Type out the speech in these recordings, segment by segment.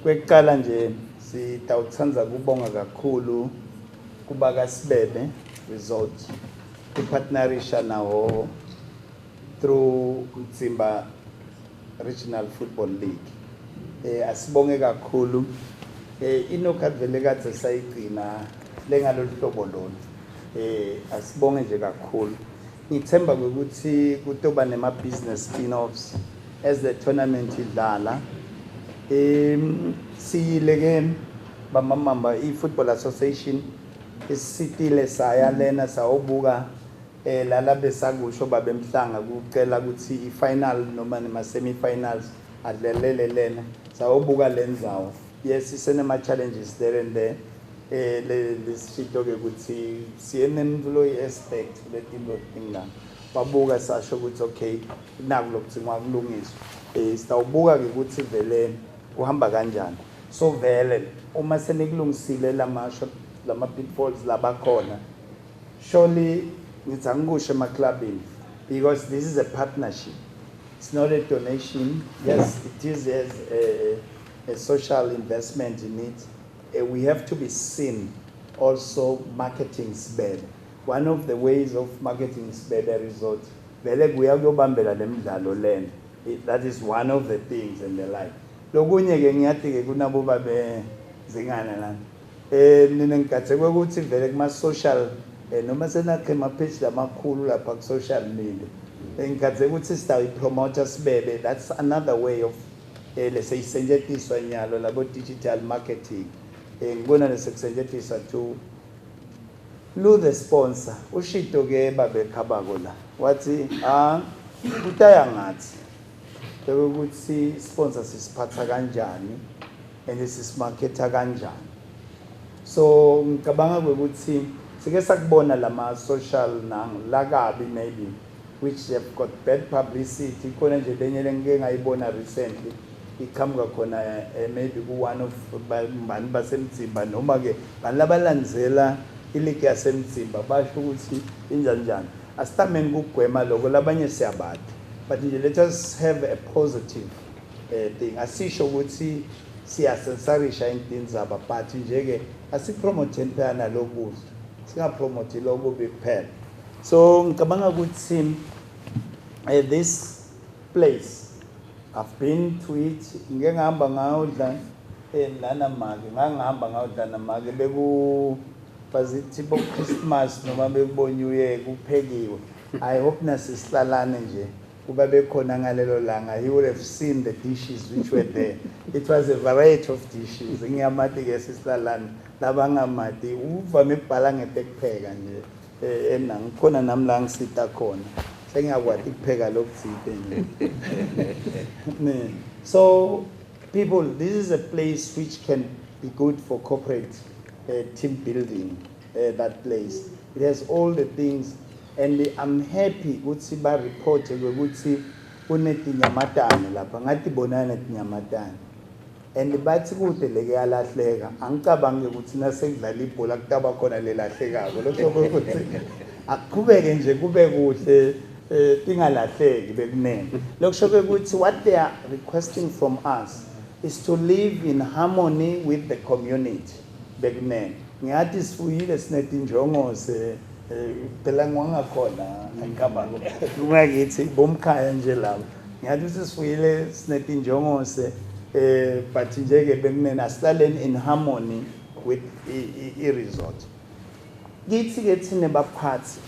Kwekuqala nje sitawuthanda kubonga kakhulu kuba kaSibebe Resort ipartnerisha nawo through Mtsimba Regional Football League. Asibonge kakhulu inokhathi vele kade sayigcina lengalolu hlobo lolu. Asibonge nje kakhulu. Ngithemba ukuthi kutoba nema business spin-offs as the tournament idlala. Siyileke bamamamba iFootball Association isitile saya lena sawubuka lala besakusho babemhlanga kucela ukuthi ifinal noma nema semi-finals adlelele lena sawubuka lenzawo. Yes, isenema challenges there and there. Lesishito ke ukuthi siyenemployee aspect letinto tingana babuka sasho ukuthi okay naku lokuthi kwakulungiswa sitawubuka ke ukuthi vele kuhamba kanjani. So vele uma senikulungisile lama pitfalls labakhona surely ngithi angikusho ema-clubini because this is a partnership, it's not a donation. Yes, it is a social investment in it. We have to be seen also marketing Sibebe. One of the ways of marketing Sibebe Resort, vele kuyakuyobambela lemidlalo lena. That is one of the things and the like. Lokunye ke ngiyathi ke kunabo babe zingana lana. Nina ngikatsekwe ukuthi vele kuma social noma senakhe ama page lamakhulu lapha ku social media. Ngikatsekwe ukuthi sitayi promote Sibebe. That's another way of let's say isetshenziswa nyalo labo digital marketing. Ngibona lesekusetshenziswa to lu the sponsor ushito ke babe khabako la wathi kutaya ngathi ukuthi sponsor sisiphatha kanjani and sisimarketa kanjani. So ngicabanga ukuthi sike sakubona lama social lakabi maybe which have got bad publicity. Khona nje lenye lengike ngayibona recently iqhamuka khona maybe ku one of bani basemtsimba noma ke balabalandzela iligi yasemtsimba basho ukuthi injani njani. Asitameni kugwema lokho labanye siyabati, but nje let us have a positive thing. Asisho ukuthi siyasensarisha intini zaba, but nje ke asipromote phela lokuhle, singapromote lokubi kuphela. So ngicabanga ukuthi this place I've been to it. Ngeke ngihamba ngawudla lana mage, ngangihamba ngawudla namage beku bazithi bo Christmas noma bekubo New Year kuphekiwe. I hope nasisilalane nje kuba bekhona ngalelo langa. You would have seen the dishes which were there. It was a variety of dishes. Ngiyamati ke sisilalane labangamati uvame ukubhala ngepekupheka nje ngikhona nami la ngisita khona. So people, this is a place which can be good for corporate team building. That place, it has all the things, and I'm happy ukuthi ba report ukuthi kunetinyamatane lapha ngathi bonana tinyamatane and bathi kude leke yalahleka. Angicabange ukuthi nasekudlala ibhola kutaba khona lelahlekako lokho ukuthi akubeke nje kube kuhle tingalahleki bekunene. Lokusho ukuthi what they are requesting from us is to live in harmony with the community bekunene. Ngiyathi sifuyile sinetinjongo phela ngiwangakhona ngikabako kungakithi bomkhaya nje labo. Ngiyathi ukuthi sifuyile sinetinjongo but nje ke bekunene asilaleni in harmony with i-resort. Kithi ke thine baphathi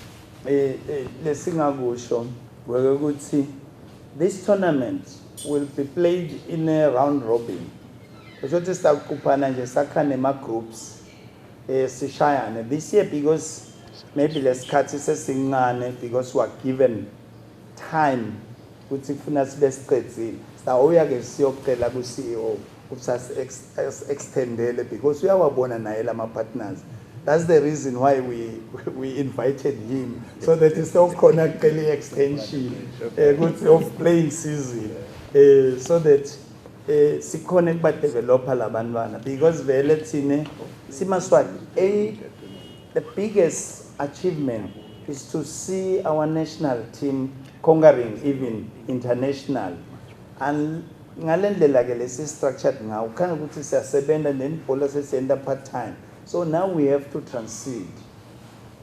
lesingakusho ukuthi this tournament will be played in a round robin. Ukuthi sitakuphana nje sakha nema groups sishayane this year because maybe lesikhathi sesingane because we are given time ukuthi kufuna sibe siqedzile. Sitawuya ke siyocela ku CEO ukuthi extendele because uyawabona naye lama partners. That's the reason why we invited him, so that it's not connected extension of playing season, so that sikhona ba developer labantwana because vele thine simaswati the biggest achievement is to see our national team conquering even international. And ngalendlela ke lesi structured ngawo khanga ukuthi siyasebenza nebhola sesiyenza part time, so now we have to transit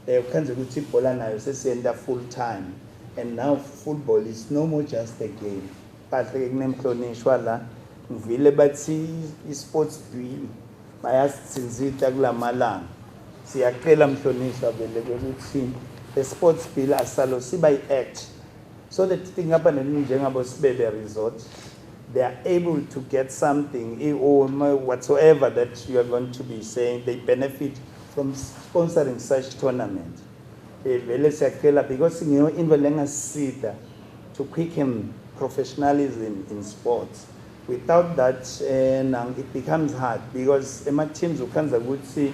ukhanze ukuthi ibhola nayo sesiyenza full time, and now football is no more just a game. Kahle ke kunemhlonishwa la ngivile bathi isports bill bayasithinzita kulamalanga. Siyacela mhlonishwa vele ukuthi the sports bill asalo siba i-act, so that thing happen njengabo Sibebe Resort, they are able to get something or whatsoever that you are going to be saying, they benefit from sponsoring such tournament. Vele siyacela because ngiyo into lengasida to quicken professionalism in sports. Without that, it becomes hard because ema teams ukhanza ukuthi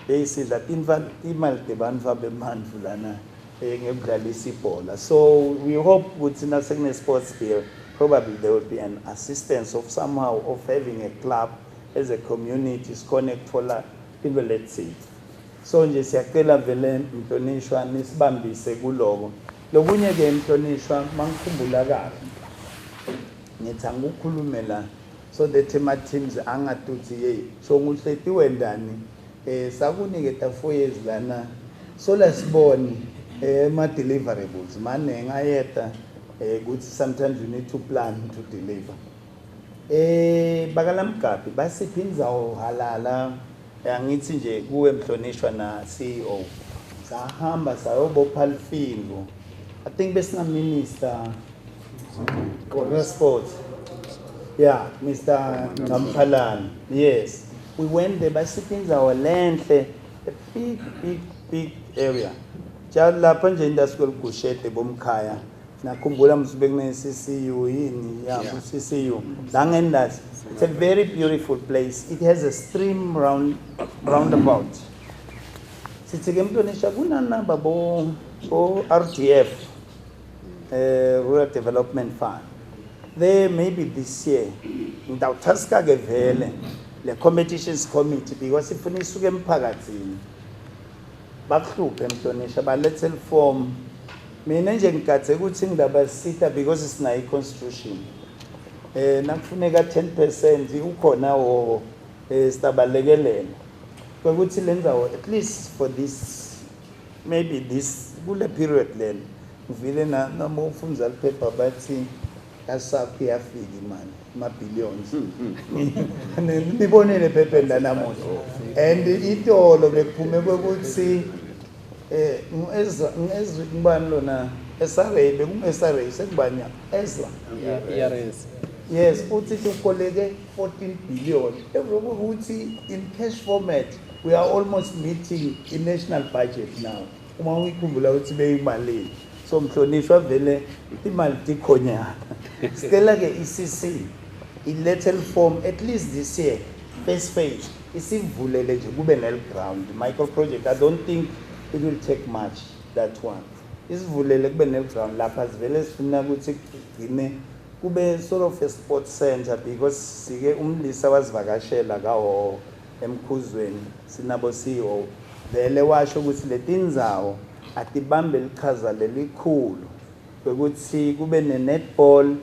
they say that imali debantu abemandla lana ngebudlalisa ibhola. So we hope ukuthi nasekune sports bill probably there will be an assistance of somehow of having a club as a community connect for la into let's say. So nje siyacela vele Mhlonishwa nisibambise kuloko. Lokunye ke Mhlonishwa mangikhumbula kahle ngithanga ukukhuluma la so that ema teams angatuthi hey so nguhletiwe ndani sakuniketa 4 years lana so lasibone ema deliverables mane ngayeta ukuthi sometimes you need to plan to deliver bakalamgabi basiphi indzawo halala angithi nje kuwe Mhlonishwa na CEO sahamba sayobopha lifingo. I think besina minister for sports, yeah, Mr. Nampalani, yes, we went there basiphi indzawo lenhle, a big area njalo lapha nje industrial kushete bomkhaya nakhumbula msube kune CCU yini ya CCU langendasi. It's a very beautiful place. It has a stream roundabout. Sithi ke Mhlonishwa kunanamba bo RDF Rural Development Fund. There maybe this year ngidawuthaska ke vele le competitions committee because ifuna isuke emphakathini bakuhluphe Mhlonishwa balethe form. Mina nje ngikathe ukuthi ngidaba sita because isina i-constitution nakufuneka 10% ukhona wo stabalekelela ukuthi lenzawo at least for this maybe this kule period lena ngivile noma ufunza liphepha bathi asaphi yafika imali ma billions nibonele phepha la namuhla and itolo bekuphume ukuthi ngezwe ngibani lona SRA bekungu-SRA sekubani Ezra yes uthi ukoleke 14 billion ukuthi in cash format we are almost meeting in national budget now uma uyikhumbula ukuthi beyimali. So Mhlonishwa vele imali tikhonyana sicela ke ICC ilethe form at least this year first phase isivulele nje kube nel ground micro project. I don't think it will take much that one. Isivulele kube nel ground lapha sivele sifuna ukuthi kugcine kube sort of a sports center because sike umlisa wazivakashela kawo emkhuzweni sinabo CEO vele washo ukuthi letinzawo atibambe lichaza lelikhulu ukuthi kube ne netball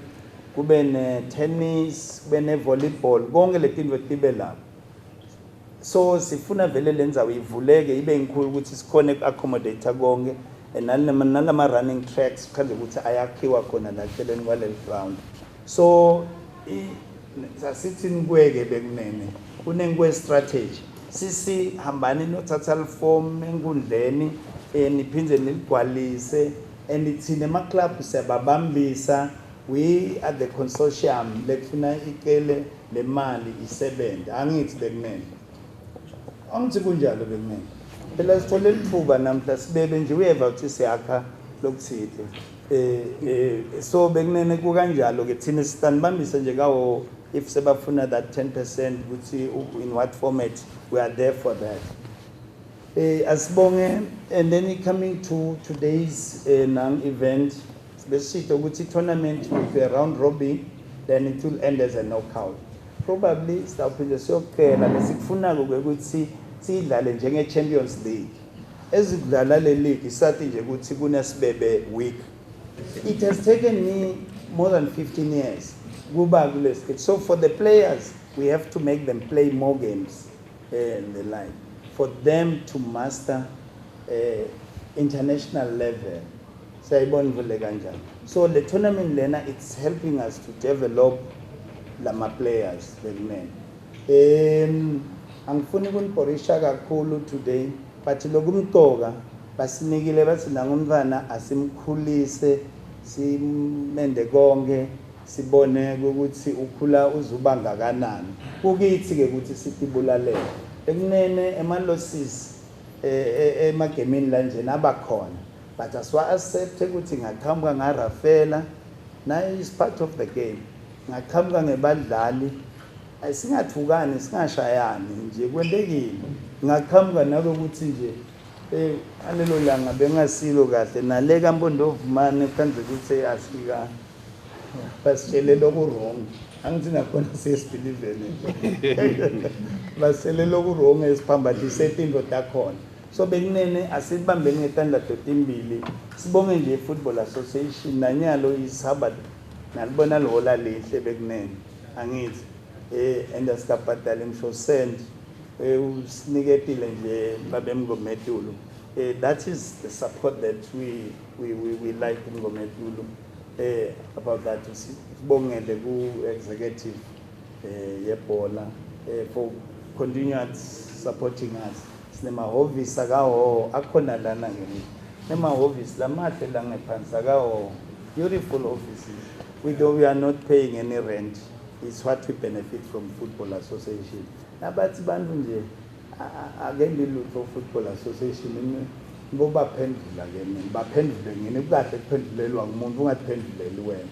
kube ne tennis kube ne volleyball konke letinto tibe lapho. So sifuna vele lenzawo ivuleke ibe inkulu ukuthi sikhone uku-accommodate konke nalama running tracks khanze ukuthi ayakhiwa khona la celeni kwale ground. So sasithi nikweke bekunene kunenkwe strategy sisi hambani nothatha form enkundleni niphinde niligwalise and thina ama club siyababambisa. We at the consortium lekufuna ikele le mali isebenze angithi bekunene angithi kunjalo bekunene phela sithole lithuba namhla sibebe nje uyeva ukuthi siyakha lokuthile so bekunene kukanjalo ke thina sitanibambisa nje kawo if sebafuna that 10% ukuthi in what format we are there for that. Asibonge and then coming to today's event besito ukuthi tournament will be a round robin then it will end as a knockout. Probably sitawuphinde siyokela lesikufuna ukuthi sidlale njenge Champions League. Ezidlala le league isathi nje ukuthi kuna Sibebe week. It has taken me more than 15 years kuba kule stage. So for the players, we have to make them play more games in the line for them to master international level. Sayibona vele kanjani. So the tournament lena, it's helping us to develop lama players bekunene. Angifuni kuniborisha kakhulu today, but lokumqoka basinikile bathi nangumntwana asimkhulise simende konke sibone ukuthi ukhula uzuba ngakanani. Kukithi ke ukuthi sitibulalela ekunene emalosses emagemini la nje nabakhona, but aswa accept ukuthi ngaqhamuka ngaRafaela na is part of the game, ngaqhamuka ngebadlali asingathukani singashayani nje kwentekile, ngaqhamuka nalokuthi nje alelo langa bengasilo kahle nale kaMpondovumane kanje ukuthi asifika basitshele lokhu wrong. Angithi nakhona siyesibhilivele nje basitshele lokhu wrong esiphambathise into takhona. So bekunene asibambeni ngetandla dotimbili sibonge nje Football Association nanyalo isaba nalibona lohola lihle bekunene angithi and asikabhadala ngisho send usiniketile nje babemngometulu. That is the support that we like in Ngometulu about that. Sibongele ku executive yebhola for continued supporting us. Sinemahhovisi akaho akhona lana ngeni. Nemahhovisi lamahle la ngephansi akaho beautiful offices. We are not paying any rent. It's what we benefit from Football Association. Nabathi bantu nje akendi lutho Football Association ngoba phendula ke mina baphendule ngene kukahle kuphendulelwa ngumuntu ungaphenduleli wena.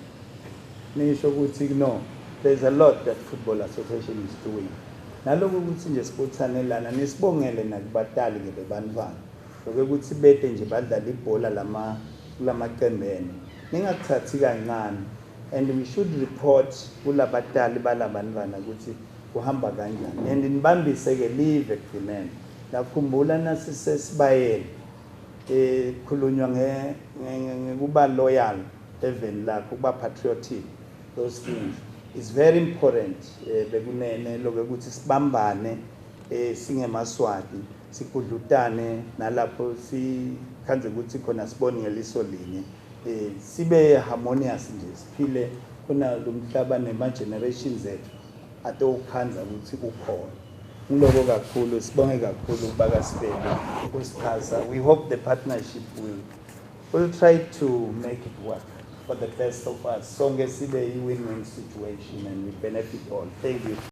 Nisho ukuthi no, there's a lot that Football Association is doing. Naloku ukuthi nje sibuthanelana nisibongele nakubatali ke bebantwana lokuthi bethe nje badlala ibhola lamaqembeni ningakuthathi kancane, and we should report kulabatali balabantwana ukuthi kuhamba kanjani and nibambise ke live ekugcineni. Lakhumbula nasisesibayeni khulunywa ngekuba loyal even lakho kuba patriotic, those things is very important. Bekunene lokho ukuthi sibambane singemaswati sikudlutane nalapho sikhanze ukuthi khona sibone ngeliso linye sibe harmonious nje siphile khona lomhlaba nema generations ethu atokhanza ukuthi ukhona. Ngiloko kakhulu sibonge kakhulu bakasibele ukusixhasa. We hope the partnership will try to make it work for the best of us. Sonke sibe i-win-win situation and we benefit all. Thank you.